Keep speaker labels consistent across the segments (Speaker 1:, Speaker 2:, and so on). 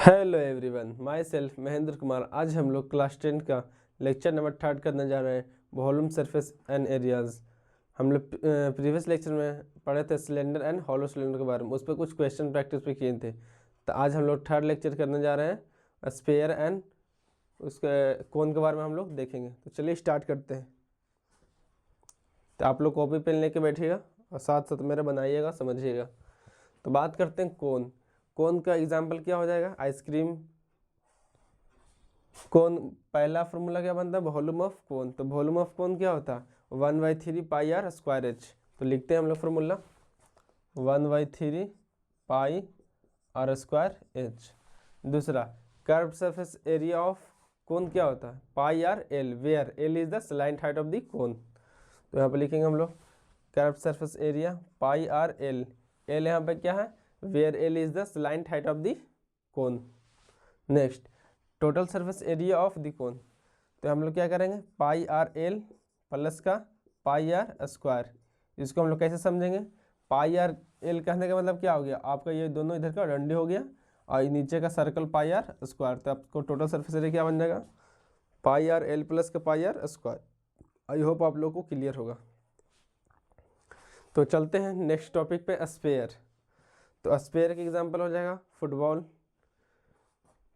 Speaker 1: Hello everyone, my self Mahendra Kumar. आज हम लोग क्लास 10 का लेक्चर नंबर 3 करने जा रहे हैं, वॉल्यूम, सरफेस एंड एरियाज। हम लोग प्रीवियस लेक्चर में पढ़े थे सिलेंडर एंड हॉलो सिलेंडर के बारे में, उस पर कुछ क्वेश्चन प्रैक्टिस भी किए थे। तो आज हम लोग 3rd लेक्चर करने जा रहे हैं, स्फीयर एंड उसके कोन के बारे में हम लोग देखेंगे। तो चलिए स्टार्ट करते हैं। तो आप लोग कॉपी पेन लेके बैठिएगा और साथ साथ मेरा बनाइएगा, समझिएगा। तो बात करते हैं कोन। कोन का एग्जाम्पल क्या हो जाएगा? Ice cream cone. पहला फॉर्मूला क्या बनता है? वॉल्यूम ऑफ कोन। तो वॉल्यूम ऑफ कोन क्या होता है? 1/3 पाई आर स्क्वायर एच। तो लिखते हैं हम लोग formula 1/3 pi r square h. दूसरा, curve surface area of cone क्या होता है? Pi r l, where l is the slant height of the cone. तो यहाँ पे लिखेंगे हम लोग curve surface area pi r l. L यहाँ पे क्या है? Where l is the slant height of the cone. Next, total surface area of the cone. तो हम लोग क्या करेंगे? पाई आर एल प्लस का पाई आर स्क्वायर। इसको हम लोग कैसे समझेंगे? पाई आर एल कहने का मतलब क्या हो गया? आपका ये दोनों इधर का डंडे हो गया और नीचे का सर्कल पाई आर स्क्वायर। तो आपको टोटल सरफेस एरिया क्या बन जाएगा? पाई आर एल प्लस का पाई आर स्क्वायर। आई होप आप लोगों को क्लियर होगा। तो चलते हैं नेक्स्ट टॉपिक पे, स्फीयर। तो स्फीयर का एग्जांपल हो जाएगा फुटबॉल।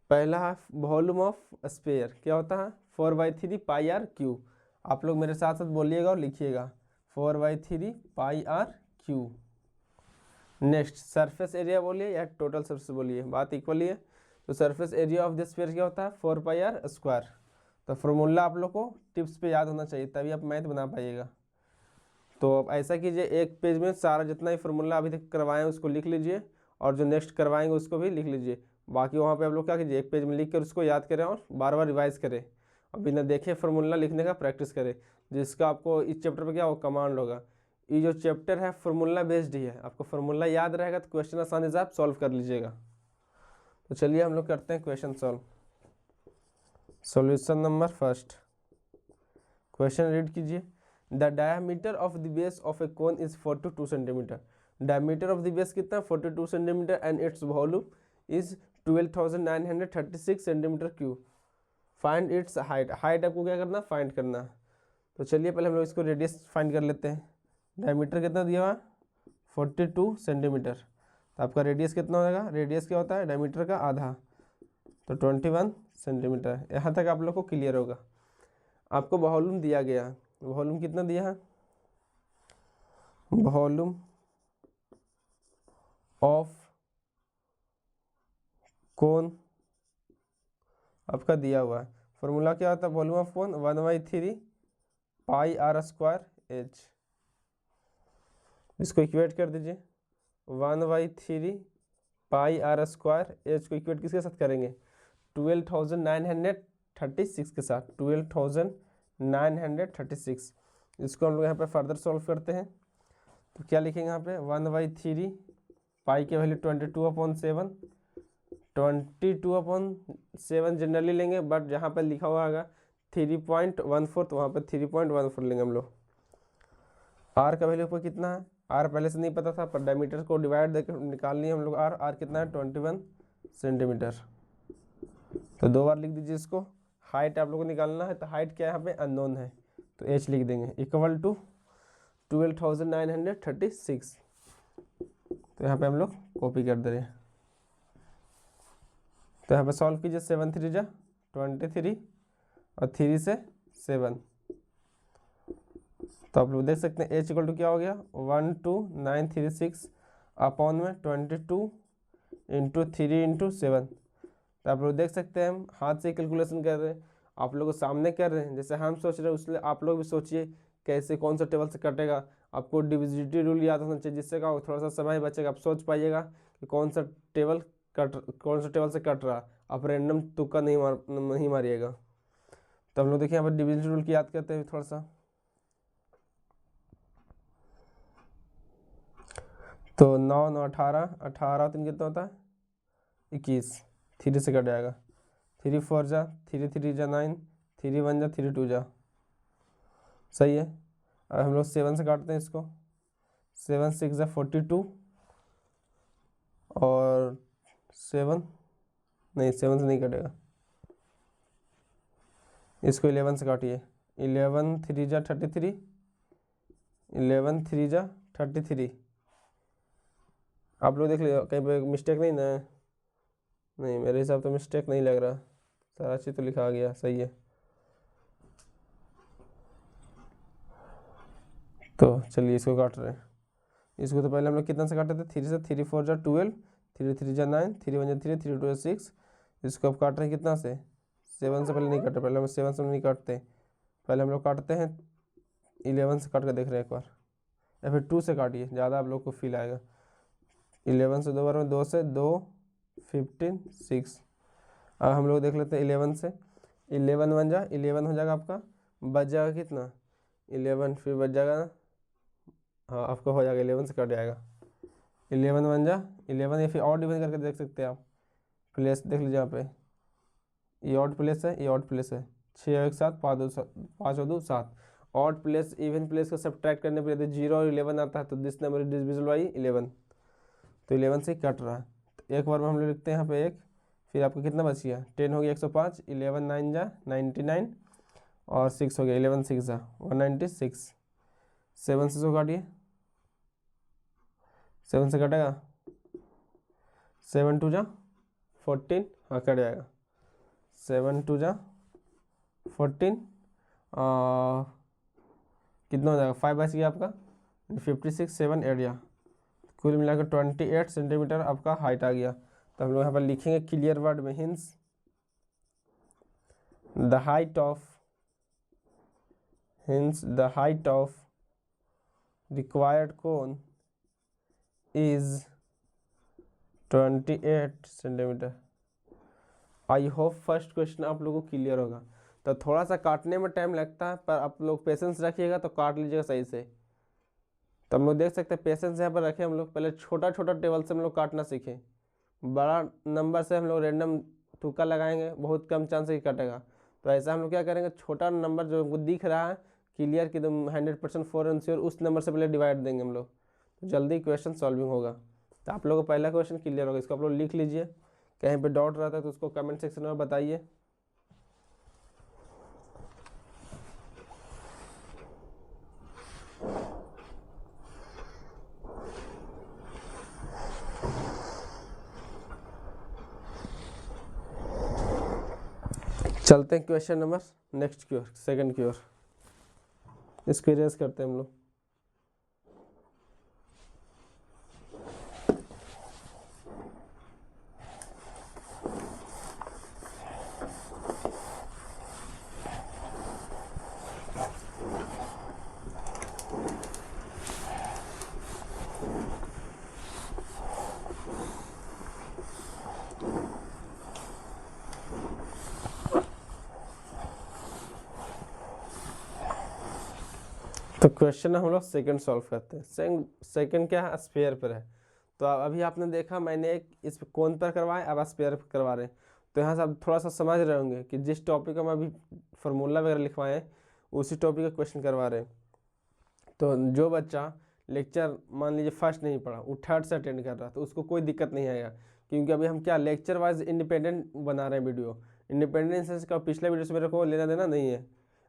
Speaker 1: पहला है वॉल्यूम ऑफ स्फीयर, क्या होता है? 4/3 पाई आर क्यू। आप लोग मेरे साथ साथ बोलिएगा और लिखिएगा 4/3 pi r cube. Next, surface area बोलिए या टोटल सरफेस बोलिए, बात इक्वली है। तो surface area of the sphere क्या होता है? 4 पाई आर स्क्वायर। तो फॉर्मूला आप लोग को टिप्स पे याद होना चाहिए, तभी आप मैथ बना पाइएगा। तो अब ऐसा कीजिए, एक पेज में सारा जितना ही फार्मूला अभी तक करवाएं उसको लिख लीजिए, और जो नेक्स्ट करवाएंगे उसको भी लिख लीजिए। बाकी वहाँ पे आप लोग क्या कीजिए, एक पेज में लिख कर उसको याद करें और बार बार रिवाइज करें और बिना देखे फार्मूला लिखने का प्रैक्टिस करें, जिसका आपको इस चैप्टर पर क्या हो, कमांड होगा। ये जो चैप्टर है फार्मूला बेस्ड ही है, आपको फार्मूला याद रहेगा तो क्वेश्चन आसानी से आप सॉल्व कर लीजिएगा। तो चलिए हम लोग करते हैं question solve. Solution number first, question read कीजिए। The diameter of the base of a cone is 42 centimetre. Diameter of the base कितना? 42 centimetre and its volume is 12,936 centimetre cube. Find its height. Height आपको क्या करना? Find करना। तो चलिए पहले हम लोग इसको रेडियस फाइंड कर लेते हैं। डायमीटर कितना दिया हुआ? 42 सेंटीमीटर। तो आपका रेडियस कितना हो जाएगा? रेडियस क्या होता है? डायमीटर का आधा, तो 21 सेंटीमीटर। यहाँ तक आप लोग को क्लियर होगा। आपको वॉल्यूम दिया गया है, वॉल्यूम कितना दिया है? वॉल्यूम ऑफ कोन आपका दिया हुआ है। फॉर्मूला क्या होता है volume of cone? 1/3 pi r square h. इसको इक्वेट कर दीजिए, 1/3 पाई आर स्क्वायर एच को इक्वेट किसके साथ करेंगे? 12,936 के साथ। 12,936। इसको हम लोग यहाँ पे फर्दर सॉल्व करते हैं। तो क्या लिखेंगे यहाँ पे? 1/3 पाई की वैल्यू 22/7। 22/7 जनरली लेंगे, बट जहाँ पर लिखा हुआ होगा 3.14 तो वहाँ पर 3.14 लेंगे हम लोग। आर का वैल्यू पर कितना है? आर पहले से नहीं पता था, पर डायमीटर को डिवाइड देकर निकालनी है हम लोग। आर कितना है? 21 सेंटीमीटर। तो 2 बार लिख दीजिए इसको। हाइट आप लोग को निकालना है, तो हाइट क्या है यहाँ पे? अननोन है, तो एच लिख देंगे इक्वल टू 12,936। तो यहाँ पे हम लोग कॉपी कर दे रहे हैं। तो यहाँ पे सॉल्व कीजिए, 7 3 जा 23 और 3 से 7। तो आप लोग देख सकते हैं एच इक्वल टू क्या हो गया? 12,936 अपॉन में 22 इंटू 3 इंटू 7। तो आप लोग देख सकते हैं हम हाथ से कैलकुलेशन कर रहे हैं, आप लोग सामने कर रहे हैं। जैसे हम सोच रहे हैं उसलिए आप लोग भी सोचिए कैसे, कौन सा टेबल से कटेगा। आपको डिविजिबिलिटी रूल याद होना चाहिए, जिससे का थोड़ा सा समय बचेगा। आप सोच पाइएगा कि कौन सा टेबल से कट रहा। आप रैंडम तुक्का नहीं मारिएगा। तो हम लोग देखिए यहाँ पर डिविजिबिलिटी रूल की याद करते हैं थोड़ा सा। तो 9 9 18, 18 3 कितना होता है? 21। 3 से कट जाएगा। 3 4 जा 3 3 जा 9, 3 1 जा 3 2 जा। सही है। अब हम लोग 7 से काटते हैं इसको। 7 6 जा 42 और 7 नहीं 7 से नहीं कटेगा, इसको 11 से काटिए। 11 3 जा 33, 11 3 जा 33। आप लोग देख लीजिए कहीं पे मिस्टेक नहीं ना। नहीं मेरे हिसाब तो मिस्टेक नहीं लग रहा, सारा चीज़ तो लिखा गया सही है। तो चलिए इसको काट रहे हैं। इसको तो पहले हम लोग कितना से काटे थे, 3 से। 3 4 जा 12, 3 3 जा 9, 3 1 जा 3, 3 2 जा 6। इसको अब काट रहे हैं कितना से, 7 से। पहले नहीं काटे, पहले हम 7 से नहीं काटते, पहले हम लोग काटते हैं 11 से। काट कर देख रहे हैं एक बार, या फिर 2 से काटिए, ज़्यादा आप लोग को फील आएगा। 11 से 2 बार में 2 से 2 15 6। अब हम लोग देख लेते हैं 11 से। 11 1 जा 11 हो जाएगा आपका, बच जाएगा कितना 11, फिर बच जाएगा, हाँ आपका हो जाएगा 11 से कट जाएगा। 11 1 जा 11, या फिर और डिवाइड करके देख सकते हैं आप। प्लेस देख लीजिए यहाँ पे, ये ऑड प्लेस है, ये ऑड प्लेस है। 6 और 1 7, 5 और 2 7। ऑड प्लेस इवन प्लेस को सब्ट्रैक्ट करने पर यदि 0 और 11 आता है तो this number is divisible by 11, तो 11 से कट रहा है। तो एक बार में हम लोग लिखते हैं यहाँ पे 1, फिर आपका कितना बच गया 10 हो गया 105, 11 9 जा 99, और 6 हो गया 11 6 जा 196। 7 से इसको काटिए, 7 से कटेगा, 7 2 जा 14, हाँ कट जाएगा। 7 2 जा 14, कितना हो जाएगा 5 बच गया आपका 56, 7 एरिया, कुल मिलाकर 28 सेंटीमीटर आपका हाइट आ गया। तो हम लोग यहाँ पर लिखेंगे क्लियर वर्ड में, hints the height of required cone is 28 centimetre. I hope first question आप लोगों को क्लियर होगा। तो थोड़ा सा काटने में टाइम लगता है, पर आप लोग पेशेंस रखिएगा तो काट लीजिएगा सही से। तो हम लोग देख सकते हैं पेशेंस यहाँ पर रखें हम लोग। पहले छोटा छोटा टेबल से हम लोग काटना सीखें, बड़ा नंबर से हम लोग रैंडम तुक्का लगाएंगे, बहुत कम चांस है कि कटेगा। तो ऐसा हम लोग क्या करेंगे, छोटा नंबर जो हमको दिख रहा है क्लियर कि एकदम 100% फॉर एंड श्योर, उस नंबर से पहले डिवाइड देंगे हम लोग, तो जल्दी क्वेश्चन सॉल्विंग होगा। तो आप लोगों को पहला क्वेश्चन क्लियर होगा, इसको आप लोग लिख लीजिए। कहीं पे डाउट रहता है तो उसको कमेंट सेक्शन में बताइए। चलते हैं क्वेश्चन नंबर नेक्स्ट की ओर, सेकंड की ओर। इसको इरेज करते हैं हम लोग। तो क्वेश्चन हम लोग सेकंड सॉल्व करते हैं। सेकंड क्या है, स्फीयर पर है। तो अभी आपने देखा मैंने एक इस कोन पर करवाया, अब स्फीयर पर करवा रहे हैं। तो यहाँ से आप थोड़ा सा समझ रहे होंगे कि जिस टॉपिक का हम अभी फार्मूला वगैरह लिखवाए हैं उसी टॉपिक का क्वेश्चन करवा रहे हैं। तो जो बच्चा लेक्चर मान लीजिए फर्स्ट नहीं पढ़ा, वो थर्ड से अटेंड कर रहा, तो उसको कोई दिक्कत नहीं आएगा, क्योंकि अभी हम क्या लेक्चर वाइज इंडिपेंडेंट बना रहे हैं वीडियो। इंडिपेंडेंट सेंस का पिछले वीडियो से मेरे को लेना देना नहीं है।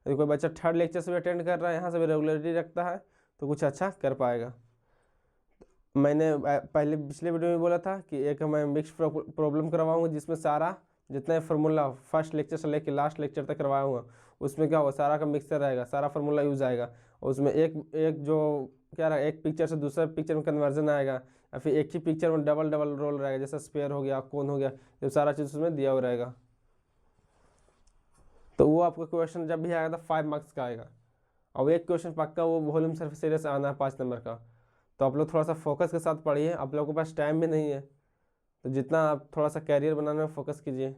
Speaker 1: यदि कोई बच्चा थर्ड लेक्चर से भी अटेंड कर रहा है, यहाँ से भी रेगुलरिटी रखता है, तो कुछ अच्छा कर पाएगा। मैंने पहले पिछले वीडियो में बोला था कि एक मैं मिक्स प्रॉब्लम करवाऊंगा, जिसमें सारा जितना फार्मूला फर्स्ट लेक्चर से लेकर लास्ट लेक्चर तक करवाऊंगा, उसमें क्या होगा सारा का मिक्सर रहेगा, सारा फार्मूला यूज आएगा। और उसमें एक जो क्या रहेगा, एक पिक्चर से दूसरा पिक्चर में कन्वर्जन आएगा, या फिर एक ही पिक्चर में डबल डबल रोल रहेगा, जैसे स्पेयर हो गया, कोन हो गया, ये सारा चीज़ उसमें दिया हुआ रहेगा। तो वो आपका क्वेश्चन जब भी आएगा तो 5 मार्क्स का आएगा। और एक क्वेश्चन पक्का वो वॉल्यूम सर्फ सीरीज से आना है 5 नंबर का। तो आप लोग थोड़ा सा फोकस के साथ पढ़िए, आप लोगों के पास टाइम भी नहीं है, तो जितना आप थोड़ा सा कैरियर बनाने में फोकस कीजिए।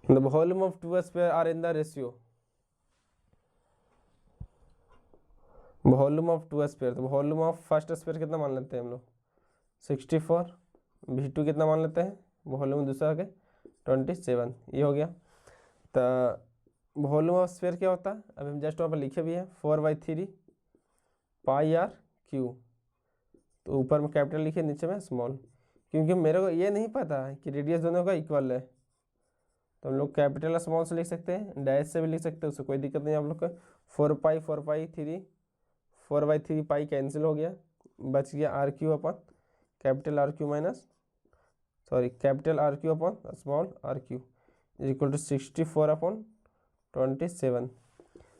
Speaker 1: The volume of two sphere are in the ratio, volume of two sphere. तो वॉल्यूम ऑफ फर्स्ट स्फीयर कितना मान लेते हैं हम लोग 64, V2 कितना मान लेते हैं, वॉल्यूम दूसरा के 27, ये हो गया। तो वॉल्यूम ऑफ स्फीयर क्या होता है, अभी हम जस्ट वहाँ पर लिखे भी हैं 4/3 पाई r क्यू। तो ऊपर में कैपिटल लिखे, नीचे में स्मॉल, क्योंकि मेरे को ये नहीं पता है कि रेडियस दोनों का इक्वल है, तो हम लोग कैपिटल स्मॉल से लिख सकते हैं, डैश से भी लिख सकते हैं, उससे कोई दिक्कत नहीं। आप लोग का 4 पाई कैंसिल हो गया, बच गया R cube upon capital R cube upon small R cube is equal to 64/27।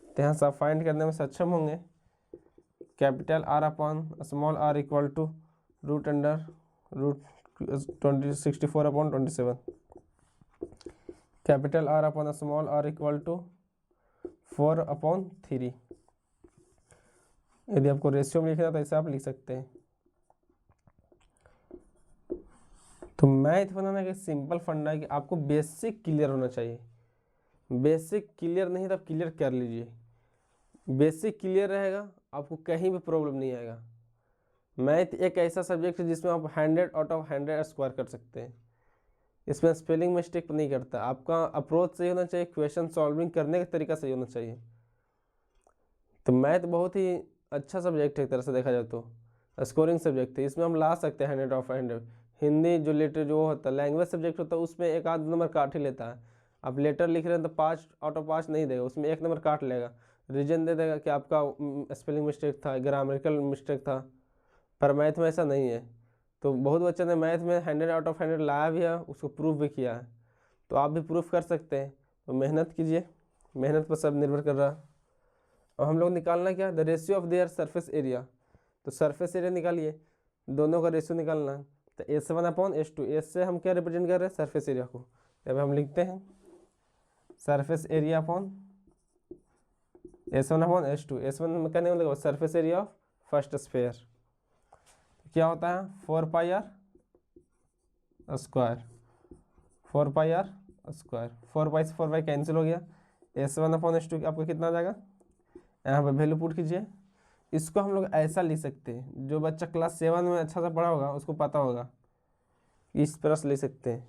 Speaker 1: तो यहाँ सब फाइंड करने में सक्षम होंगे। Capital R upon small R equal to √64/27। Capital R upon small R equal to 4/3। यदि आपको रेशियो में लिखना तो ऐसे आप लिख सकते हैं। तो मैथ बनाने का सिंपल फंडा है कि आपको बेसिक क्लियर होना चाहिए। बेसिक क्लियर नहीं तो आप क्लियर कर लीजिए। बेसिक क्लियर रहेगा, आपको कहीं भी प्रॉब्लम नहीं आएगा। मैथ एक ऐसा सब्जेक्ट है जिसमें आप 100 आउट ऑफ 100 स्कोर कर सकते हैं। इसमें स्पेलिंग मिस्टेक नहीं करता। आपका अप्रोच सही होना चाहिए, क्वेश्चन सॉल्विंग करने का तरीका सही होना चाहिए। तो मैथ बहुत ही अच्छा सब्जेक्ट है एक तरह से देखा जाए तो, स्कोरिंग सब्जेक्ट है। इसमें हम ला सकते हैं 100 ऑफ 100। हिंदी जो लेटर जो होता है लैंग्वेज सब्जेक्ट होता है उसमें एक आध नंबर काट ही लेता है। आप लेटर लिख रहे हैं तो 5 आउट ऑफ 5 नहीं देगा, उसमें 1 नंबर काट लेगा, रीजन दे देगा कि आपका स्पेलिंग मिस्टेक था, ग्रामेटिकल मिस्टेक था। पर मैथ में ऐसा नहीं है। तो बहुत बच्चों ने मैथ में 100 आउट ऑफ 100 लाया भी है, उसको प्रूफ भी किया है। तो आप भी प्रूफ कर सकते हैं। तो मेहनत कीजिए, मेहनत पर सब निर्भर कर रहा है। और हम लोग निकालना क्या, the ratio of their surface area. तो सरफेस एरिया निकालिए, दोनों का रेशियो निकालना है। तो S1/S2, एस से हम क्या रिप्रेजेंट कर रहे हैं, सरफेस एरिया को। अब हम लिखते हैं surface area upon S1/S2। S1 में कहने का मतलब surface area of first sphere क्या होता है 4πr²। 4πr², 4 से 4 कैंसिल हो गया। S1/S2 आपको कितना आ जाएगा, यहाँ पे वैल्यू पुट कीजिए। इसको हम लोग ऐसा लिख सकते हैं, जो बच्चा क्लास 7 में अच्छा सा पढ़ा होगा उसको पता होगा, इस तरह से लिख सकते हैं।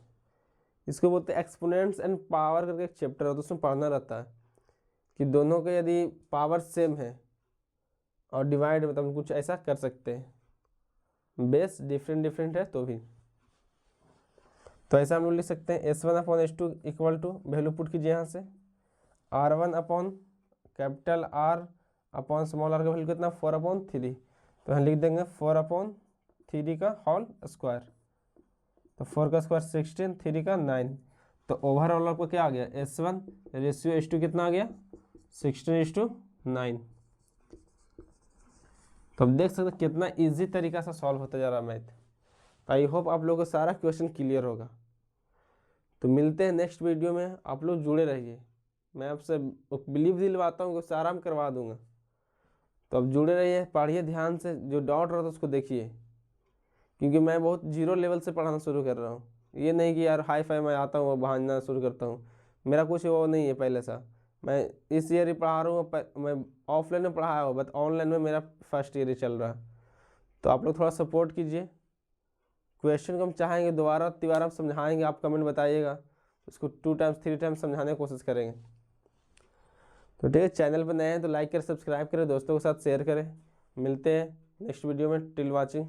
Speaker 1: इसको बोलते हैं एक्सपोनेंट्स एंड पावर करके एक चैप्टर होता है, उसमें पढ़ना रहता है कि दोनों के यदि पावर सेम है और डिवाइड मतलब कुछ ऐसा कर सकते हैं, बेस डिफरेंट है तो भी। तो ऐसा हम लोग लिख सकते हैं S1/S2 equal to, value put कीजिए यहाँ से, R1 capital R upon small R का वैल्यू कितना 4/3। तो हम लिख देंगे 4/3 का होल स्क्वायर। तो 4 का स्क्वायर 16, 3 का 9। तो ओवरऑल आपको क्या आ गया, S1 रेशियो S2 कितना आ गया 16:9। तो अब देख सकते कितना इजी तरीका से सॉल्व होता जा रहा है मैथ। आई होप आप लोगों को सारा क्वेश्चन क्लियर होगा। तो मिलते हैं नेक्स्ट वीडियो में, आप लोग जुड़े रहिए। मैं आपसे बिलीव दिलवाता हूँ कि सारा मैं करवा दूंगा। तो अब जुड़े रहिए, पढ़िए ध्यान से, जो डाउट रहा था उसको देखिए, क्योंकि मैं बहुत जीरो लेवल से पढ़ाना शुरू कर रहा हूँ। ये नहीं कि यार हाई फाई मैं आता हूँ बहाना शुरू करता हूँ, मेरा कुछ वो नहीं है पहले सा। मैं इस ईयर ही पढ़ा रहा हूँ, मैं ऑफलाइन में पढ़ाया हूँ बट ऑनलाइन में मेरा फर्स्ट ईयर ही चल रहा है। तो आप लोग थोड़ा सपोर्ट कीजिए। क्वेश्चन को हम चाहेंगे दोबारा तिबारा समझाएंगे, आप कमेंट बताइएगा, उसको 2 टाइम्स 3 टाइम्स समझाने की कोशिश करेंगे। तो ठीक है, चैनल पर नए हैं तो लाइक करें, सब्सक्राइब करें, दोस्तों के साथ शेयर करें। मिलते हैं नेक्स्ट वीडियो में, टिल वॉचिंग।